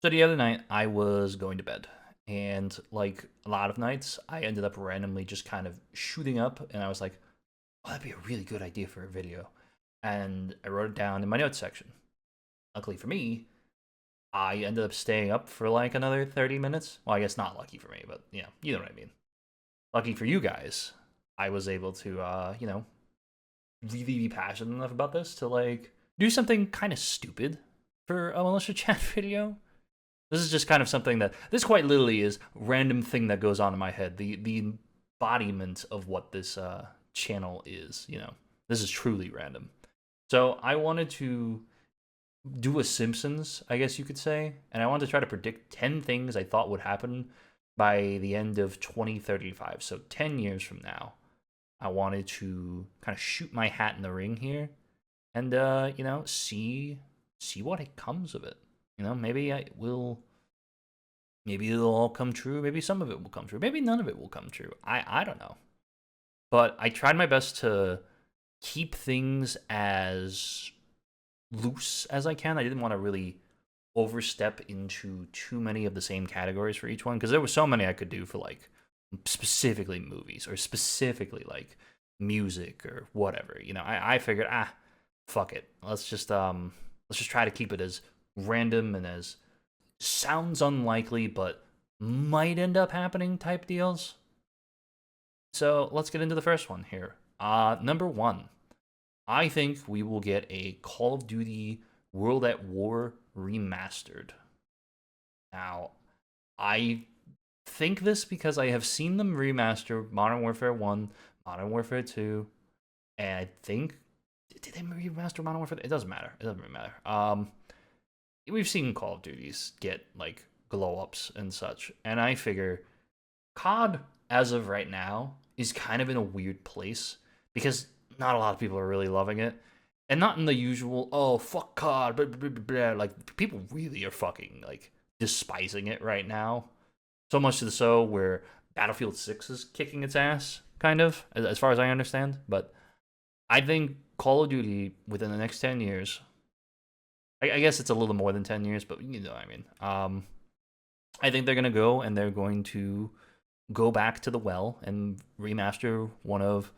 So the other night, I was going to bed, and like a lot of nights, I ended up randomly just kind of shooting up, and I was like, "Oh, that'd be a really good idea for a video," and I wrote it down in my notes section. Luckily for me, I ended up staying up for like another 30 minutes. Well, I guess not lucky for me, but you know what I mean. Lucky for you guys, I was able to, really be passionate enough about this to like do something kind of stupid for a militia chat video. This is just kind of something that this quite literally is random thing that goes on in my head. The embodiment of what this channel is. This is truly random. So I wanted to do a Simpsons, I guess you could say, and I wanted to try to predict 10 things I thought would happen by the end of 2035. So 10 years from now, I wanted to kind of shoot my hat in the ring here and see what it comes of it. Maybe I will. Maybe it'll all come true. Maybe some of it will come true. Maybe none of it will come true. I don't know. But I tried my best to keep things as loose as I can. I didn't want to really overstep into too many of the same categories for each one because there were so many I could do for like specifically movies or specifically like music or whatever. I figured fuck it. Let's just try to keep it as random and as sounds unlikely but might end up happening type deals. So let's get into the first one here. Number one, I think we will get a Call of Duty World at War remastered. Now, I think this because I have seen them remaster Modern Warfare 1, Modern Warfare 2, and I think did they remaster Modern Warfare? It doesn't matter. It doesn't really matter. We've seen Call of Duties get like glow ups and such, and I figure COD as of right now is kind of in a weird place because not a lot of people are really loving it, and not in the usual oh fuck COD, blah, blah, blah, blah. Like people really are fucking like despising it right now, so much to the so where Battlefield 6 is kicking its ass, kind of as far as I understand. But I think Call of Duty within the next 10 years, I guess it's a little more than 10 years, but you know what I mean. I think they're gonna go and they're going to go back to the well and remaster one of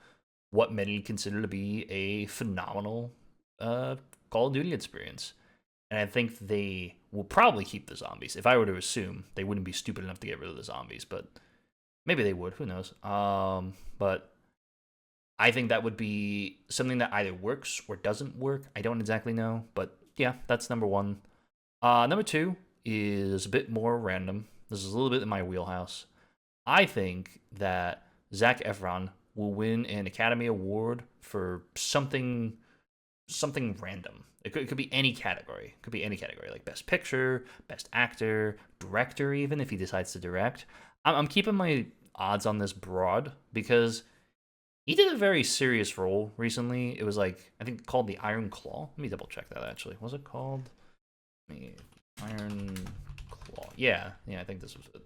what many consider to be a phenomenal Call of Duty experience. And I think they will probably keep the zombies. If I were to assume, they wouldn't be stupid enough to get rid of the zombies, but maybe they would. Who knows? But I think that would be something that either works or doesn't work. I don't exactly know, but yeah, that's number one. Number two is a bit more random. This is a little bit in my wheelhouse. I think that Zac Efron will win an Academy Award for something random. It could be any category. It could be any category, like Best Picture, Best Actor, Director, even if he decides to direct. I'm keeping my odds on this broad because he did a very serious role recently. It was like I think called the Iron Claw. Let me double check that actually. Was it called? Me Iron Claw. Yeah, I think this was it.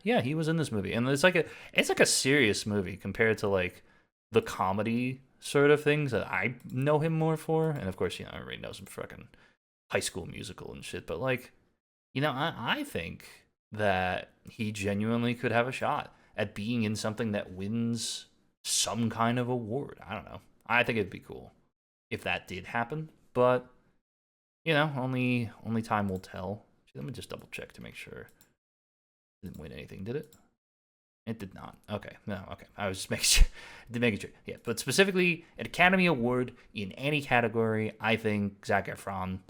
Yeah, he was in this movie, and it's like a serious movie compared to like the comedy sort of things that I know him more for, and of course, everybody knows him for fucking High School Musical and shit. But like, I think that he genuinely could have a shot at being in something that wins some kind of award. I don't know. I think it'd be cool if that did happen, but only time will tell. Let me just double check to make sure. It didn't win anything, did it? It did not. Okay, no, okay. I was just making sure. Yeah, but specifically, an Academy Award in any category, I think Zac Efron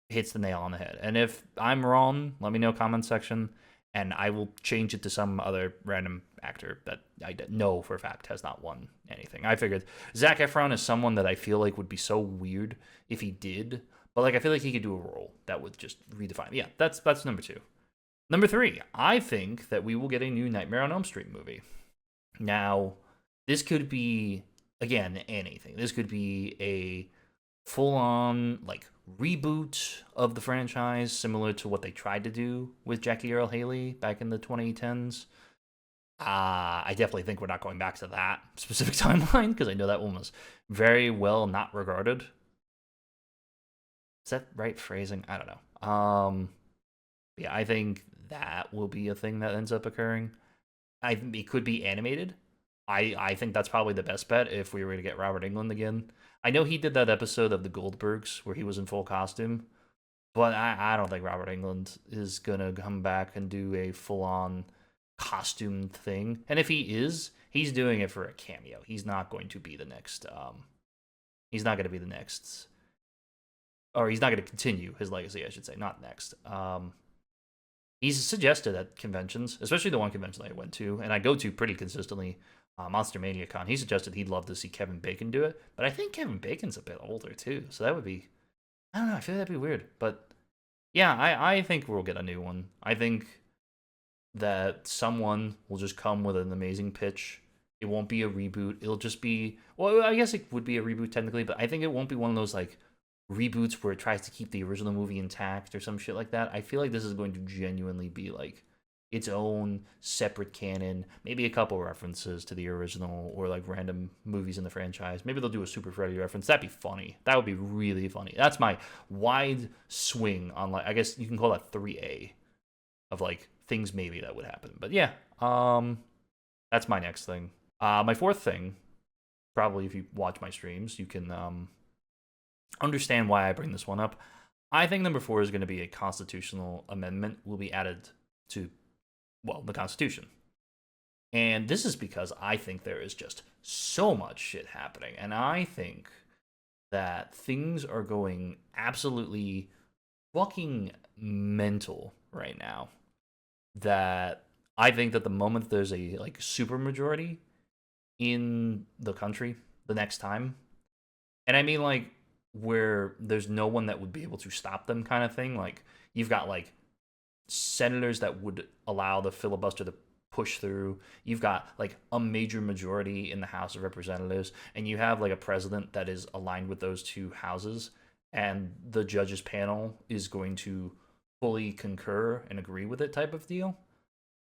hits the nail on the head. And if I'm wrong, let me know comment section, and I will change it to some other random actor that I know for a fact has not won anything. I figured Zac Efron is someone that I feel like would be so weird if he did, but like I feel like he could do a role that would just redefine. Yeah, that's number two. Number three, I think that we will get a new Nightmare on Elm Street movie. Now, this could be again anything. This could be a full on like reboot of the franchise, similar to what they tried to do with Jackie Earl Haley back in the 2010s. I definitely think we're not going back to that specific timeline because I know that one was very well not regarded. Is that right phrasing? I don't know. Yeah, I think that will be a thing that ends up occurring. It could be animated. I think that's probably the best bet if we were to get Robert Englund again. I know he did that episode of the Goldbergs where he was in full costume, but I don't think Robert Englund is gonna come back and do a full on costumed thing. And if he is, he's doing it for a cameo. He's not going to be the next. He's not going to be the next, or he's not going to continue his legacy, I should say. Not next. He's suggested at conventions, especially the one convention that I went to, and I go to pretty consistently, Monster Mania Con. He suggested he'd love to see Kevin Bacon do it, but I think Kevin Bacon's a bit older too, so that would be, I don't know, I feel like that'd be weird. But yeah, I think we'll get a new one. I think that someone will just come with an amazing pitch. It won't be a reboot. It'll just be, well, I guess it would be a reboot technically, but I think it won't be one of those like reboots where it tries to keep the original movie intact or some shit like that. I feel like this is going to genuinely be like its own separate canon, maybe a couple references to the original or like random movies in the franchise. Maybe they'll do a Super Freddy reference. That'd be funny. That would be really funny. That's my wide swing on, like, I guess you can call that 3A of like things maybe that would happen. But yeah, that's my next thing. My fourth thing, probably if you watch my streams, you can understand why I bring this one up. I think number 4 is going to be a constitutional amendment will be added to, well, the Constitution. And this is because I think there is just so much shit happening. And I think that things are going absolutely fucking mental right now. That I think that the moment there's a like super majority in the country the next time, and I mean like where there's no one that would be able to stop them kind of thing, like you've got like senators that would allow the filibuster to push through, you've got like a major majority in the House of Representatives, and you have like a president that is aligned with those two houses, and the judges panel is going to fully concur and agree with it type of deal.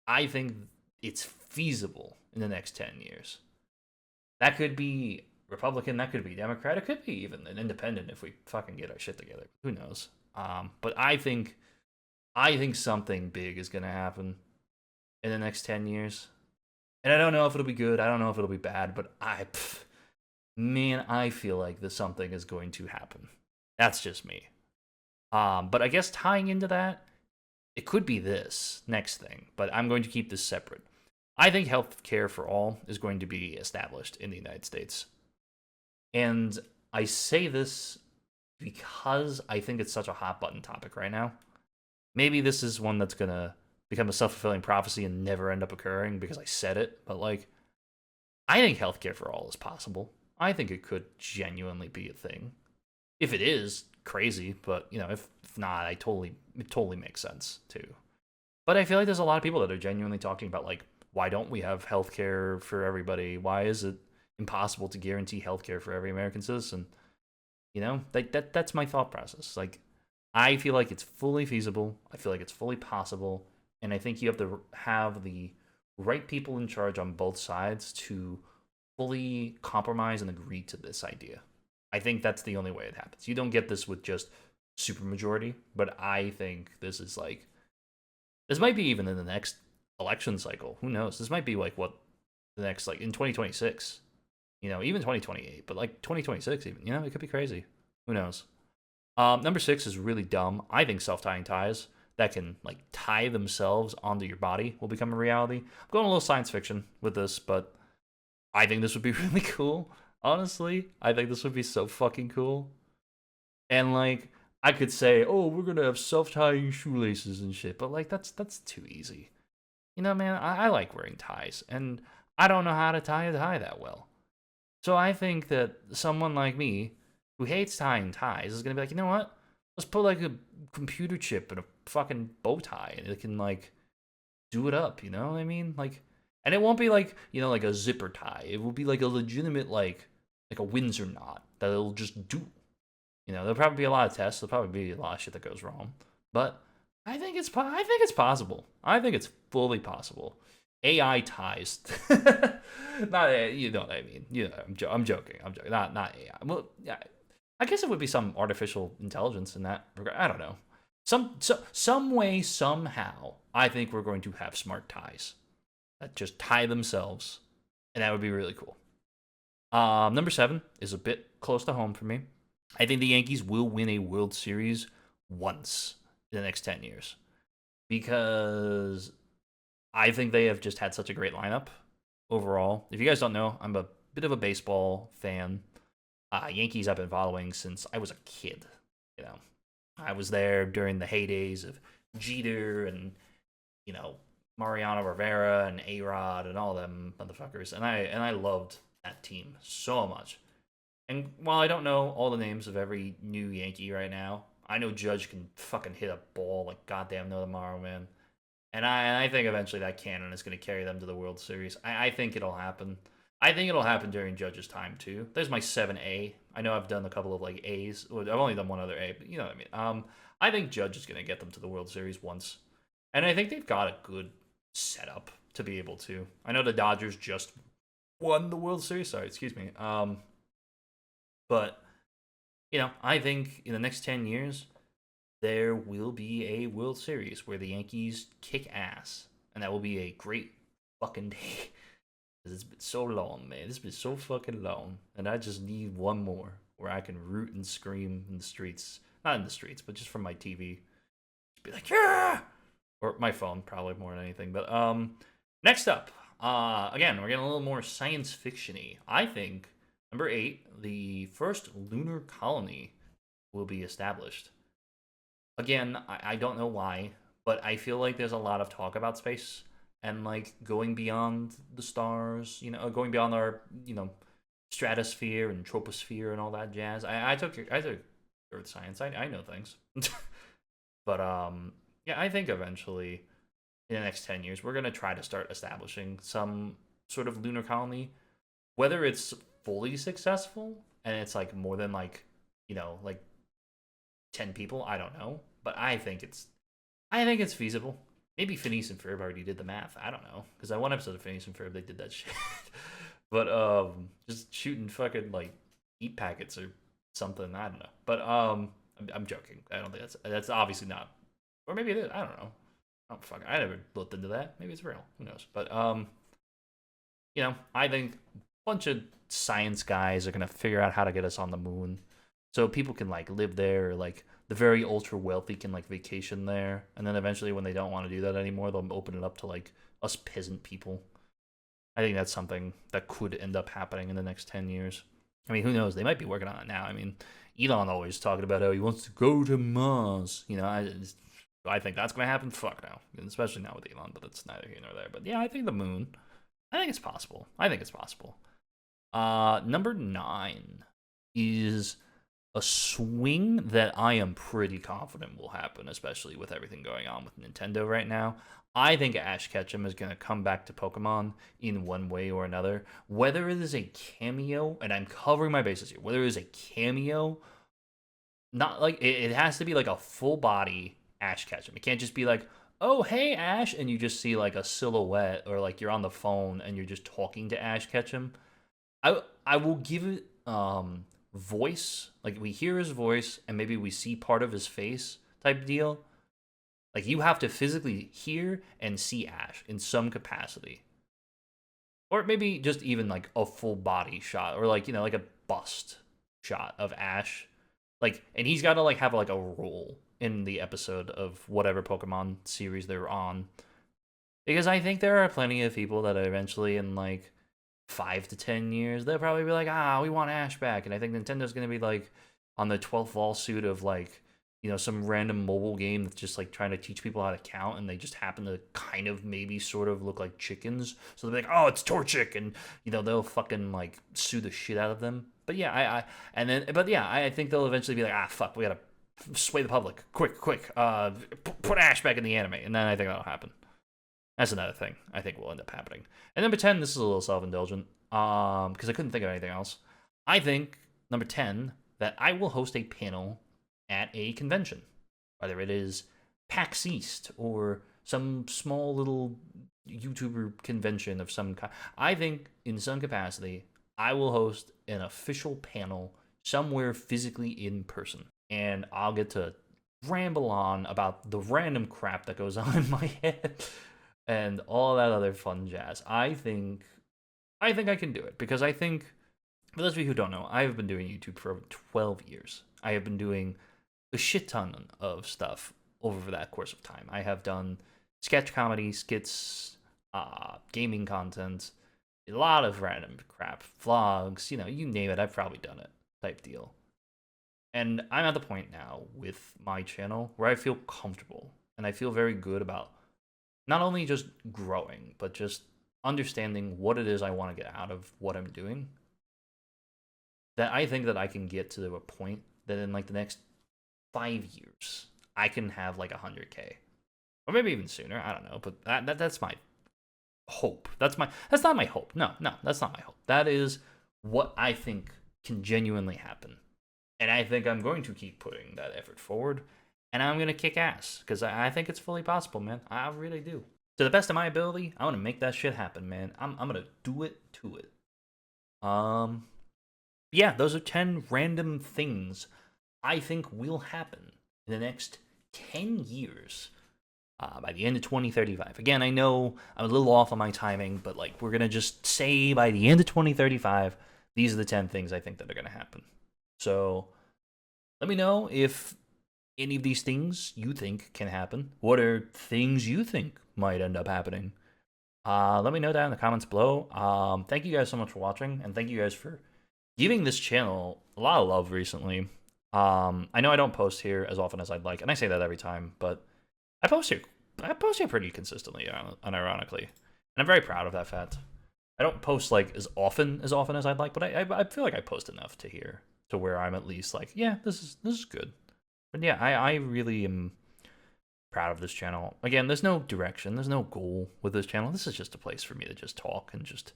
I think it's feasible in the next 10 years. That could be Republican, that could be Democrat, it could be even an independent if we fucking get our shit together. Who knows? But I think something big is gonna happen in the next 10 years. And I don't know if it'll be good, I don't know if it'll be bad, but man, I feel like this something is going to happen. That's just me. But I guess tying into that, it could be this next thing, but I'm going to keep this separate. I think health care for all is going to be established in the United States. And I say this because I think it's such a hot button topic right now. Maybe this is one that's going to become a self-fulfilling prophecy and never end up occurring because I said it, but like, I think healthcare for all is possible. I think it could genuinely be a thing. If it is, crazy, but you know, if not, it totally makes sense too. But I feel like there's a lot of people that are genuinely talking about like, why don't we have healthcare for everybody? Why is it impossible to guarantee healthcare for every American citizen? You know, that's my thought process. Like, I feel like it's fully feasible. I feel like it's fully possible, and I think you have to have the right people in charge on both sides to fully compromise and agree to this idea. I think that's the only way it happens. You don't get this with just supermajority, but I think this is like, this might be even in the next election cycle. Who knows? This might be like what the next, like in 2026, you know, even 2028, but like 2026 even, you know, it could be crazy. Who knows? Number 6 is really dumb. I think self-tying ties that can like tie themselves onto your body will become a reality. I'm going a little science fiction with this, but I think this would be really cool. Honestly, I think this would be so fucking cool. And like, I could say, oh, we're gonna have self-tying shoelaces and shit, but like, that's too easy. You know, man, I like wearing ties, and I don't know how to tie a tie that well. So I think that someone like me, who hates tying ties, is gonna be like, you know what? Let's put like a computer chip in a fucking bow tie, and it can like do it up. You know what I mean? Like, and it won't be like, you know, like a zipper tie. It will be like a legitimate like a Windsor knot that it'll just do. You know, there'll probably be a lot of tests. There'll probably be a lot of shit that goes wrong, but I think it's possible. I think it's fully possible. AI ties, not, you know what I mean. You know, I'm joking. Not AI. Well, yeah, I guess it would be some artificial intelligence in that regard. I don't know. Some way, somehow, I think we're going to have smart ties that just tie themselves, and that would be really cool. Number 7 is a bit close to home for me. I think the Yankees will win a World Series once in the next 10 years because I think they have just had such a great lineup overall. If you guys don't know, I'm a bit of a baseball fan. Yankees I've been following since I was a kid. You know, I was there during the heydays of Jeter and Mariano Rivera and A Rod and all them motherfuckers, and I loved that team so much. And while I don't know all the names of every new Yankee right now, I know Judge can fucking hit a ball like goddamn no tomorrow, man. And I think eventually that cannon is going to carry them to the World Series. I think it'll happen. I think it'll happen during Judge's time too. There's my 7A. I know I've done a couple of like A's. I've only done one other A, but you know what I mean. I think Judge is going to get them to the World Series once, and I think they've got a good setup to be able to. I know the Dodgers just won the World Series. Sorry, excuse me. But I think in the next 10 years there will be a World Series where the Yankees kick ass, and that will be a great fucking day. Because it's been so long, man. It's been so fucking long, and I just need one more where I can root and scream in the streets. Not in the streets, but just from my TV. Just be like, yeah! Or my phone, probably more than anything. But next up, again, we're getting a little more science fiction-y. I think number 8, the first lunar colony will be established. Again, I don't know why, but I feel like there's a lot of talk about space and like going beyond the stars, going beyond our, stratosphere and troposphere and all that jazz. I took earth science. I know things. But yeah, I think eventually in the next 10 years we're going to try to start establishing some sort of lunar colony, whether it's fully successful and it's like more than like, like 10 people, I don't know, but I think it's feasible. Maybe Phineas and Ferb already did the math. I don't know, because that one episode of Phineas and Ferb they did that shit. But just shooting fucking like eat packets or something. I don't know. But I'm joking. I don't think that's obviously not. Or maybe it is. I don't know. Oh fuck. I never looked into that. Maybe it's real. Who knows? But I think a bunch of science guys are gonna figure out how to get us on the moon, so people can like live there, or like the very ultra wealthy can like vacation there, and then eventually when they don't want to do that anymore, they'll open it up to like us peasant people. I think that's something that could end up happening in the next 10 years. I mean, who knows? They might be working on it now. I mean, Elon always talking about how he wants to go to Mars. I think that's going to happen. Fuck no. Especially now with Elon, but that's neither here nor there. But yeah, I think the moon. I think it's possible. Number 9 is a swing that I am pretty confident will happen, especially with everything going on with Nintendo right now. I think Ash Ketchum is going to come back to Pokemon in one way or another. Whether it is a cameo, and I'm covering my bases here, whether it is a cameo, not like it has to be like a full body Ash Ketchum. It can't just be like, oh, hey, Ash, and you just see like a silhouette, or like you're on the phone and you're just talking to Ash Ketchum. I will give it voice, like we hear his voice and maybe we see part of his face type deal. Like you have to physically hear and see Ash in some capacity, or maybe just even like a full body shot, or like like a bust shot of Ash, like, and he's got to like have like a role in the episode of whatever Pokemon series they're on, because I think there are plenty of people that eventually in like 5 to 10 years, they'll probably be like, we want Ash back. And I think Nintendo's going to be like on the 12th lawsuit of like, some random mobile game that's just like trying to teach people how to count, and they just happen to kind of maybe sort of look like chickens. So they're like, oh, it's Torchic, and they'll fucking like sue the shit out of them. But yeah, I think they'll eventually be like, fuck, we gotta sway the public, quick, put Ash back in the anime, and then I think that'll happen. That's another thing I think will end up happening. And number 10, this is a little self-indulgent, because I couldn't think of anything else. I think, number 10, that I will host a panel at a convention, whether it is PAX East or some small little YouTuber convention of some kind. I think, in some capacity, I will host an official panel somewhere physically in person, and I'll get to ramble on about the random crap that goes on in my head and all that other fun jazz. I think I can do it because I think, for those of you who don't know, I have been doing YouTube for over 12 years. I have been doing a shit ton of stuff over that course of time. I have done sketch comedy, skits, gaming content, a lot of random crap, vlogs, you name it, I've probably done it type deal. And I'm at the point now with my channel where I feel comfortable and I feel very good about not only just growing, but just understanding what it is I want to get out of what I'm doing. That I think that I can get to a point that in like the next 5 years, I can have like 100K. Or maybe even sooner, I don't know, but that's my hope. That's not my hope. No, that's not my hope. That is what I think can genuinely happen. And I think I'm going to keep putting that effort forward. And I'm going to kick ass. Because I think it's fully possible, man. I really do. To the best of my ability, I want to make that shit happen, man. I'm going to do it to it. Yeah, those are 10 random things I think will happen in the next 10 years. By the end of 2035. Again, I know I'm a little off on my timing, but like we're going to just say by the end of 2035, these are the 10 things I think that are going to happen. So let me know if any of these things you think can happen. What are things you think might end up happening? Let me know down in the comments below. Thank you guys so much for watching, and thank you guys for giving this channel a lot of love recently. I know I don't post here as often as I'd like, and I say that every time, but I post here pretty consistently, unironically, and I'm very proud of that fact. I don't post like as often as I'd like, but I feel like I post enough to where I'm at least like, yeah, this is good. But yeah, I really am proud of this channel. Again, there's no direction, there's no goal with this channel. This is just a place for me to just talk and just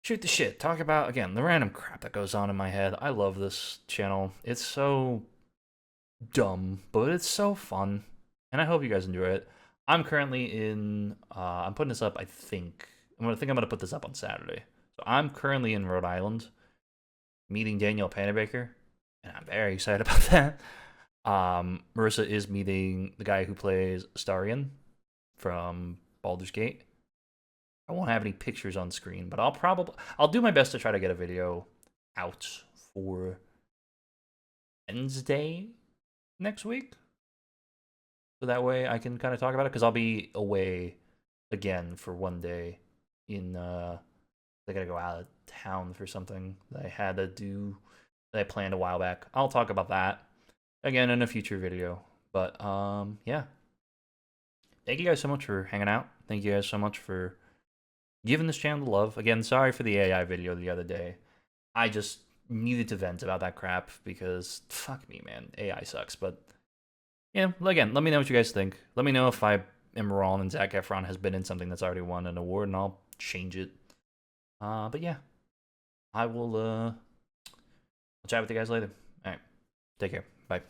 shoot the shit, talk about, again, the random crap that goes on in my head. I love this channel. It's so dumb, but it's so fun. And I hope you guys enjoy it. I'm currently in, I'm putting this up, I think I'm gonna put this up on Saturday. So I'm currently in Rhode Island, meeting Danielle Panabaker, and I'm very excited about that. Marissa is meeting the guy who plays Astarion from Baldur's Gate. I won't have any pictures on screen, but I'll do my best to try to get a video out for Wednesday next week. So that way I can kind of talk about it, because I'll be away again for one day in, I gotta go out of town for something that I had to do, that I planned a while back. I'll talk about that again in a future video. But, yeah. Thank you guys so much for hanging out. Thank you guys so much for giving this channel the love. Again, sorry for the AI video the other day. I just needed to vent about that crap because, fuck me, man. AI sucks, but yeah, again, let me know what you guys think. Let me know if I am wrong and Zac Efron has been in something that's already won an award, and I'll change it. But yeah, I will, I'll chat with you guys later. All right, take care. Bye.